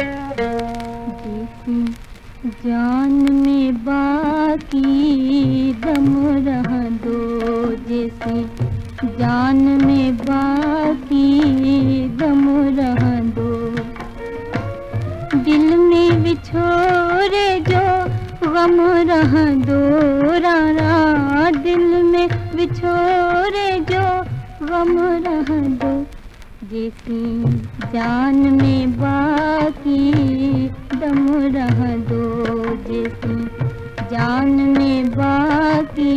जैसी जान में बाकी दम रह दो, जैसी जान में बाकी दम रह दो। दिल में बिछोरे जो गम रह दो, रारा दिल में बिछोरे जो गम रह दो। जैसी जान में बाकी दम रह दो, जैसी जान में बाकी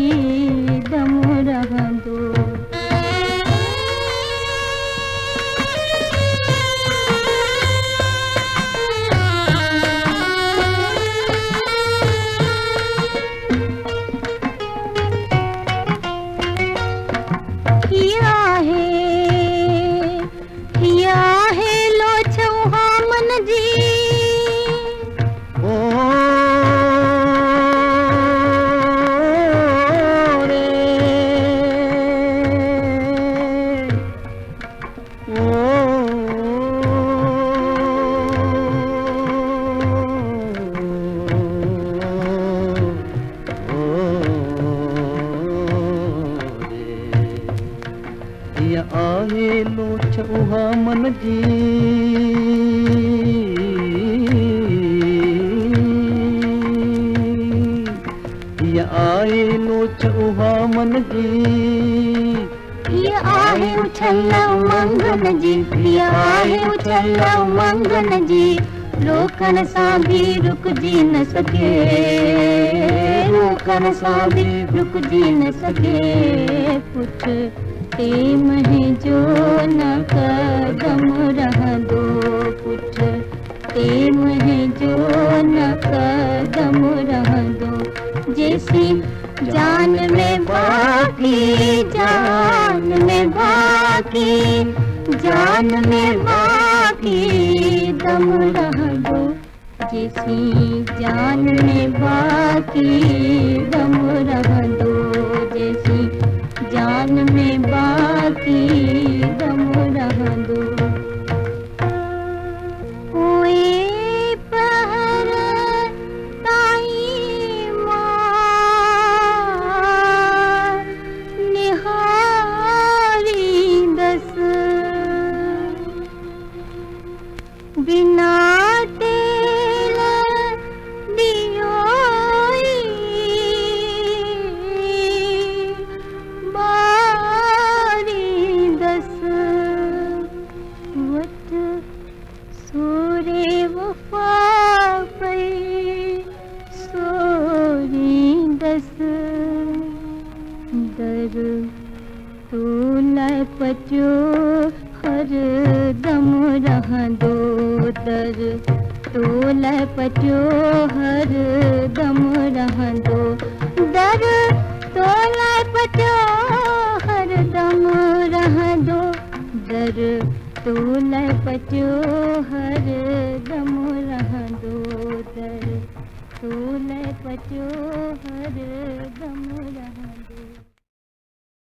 दम रह दो। किया है लो छौहा मन जी, ओ रे या आहे लो छौहा मन जी, या आहे लो छौहा मन जी, ये आहे उछल मंगन जी, ये आहे उछल मंगन जी। रोकन सां भी रुक जी न सके, रोकन सां भी रुक जी न सके। पुछ ते महे जो न कदम रह दो, पुछ ते महे जो न कदम रह दो। जैसी जान में बाकी, जान में बाकी, जान में बाकी दम रह दो। जैसी जान में बाकी दम रह दो, जैसी जान में बाकी दम रह दो। कोई पहर ताई मार निहारी दस, बिना तेल दियोई बारी दस। वट सोरे वफा पे सोरी दस, दर तूल पचो हर दम रह दो, दर तूल पचो हर दम रह दो। दर तूल पचो हर दम रह दो, दर तूल पचो हर दम रह दो, दर तूल पचो हर दम रह दो।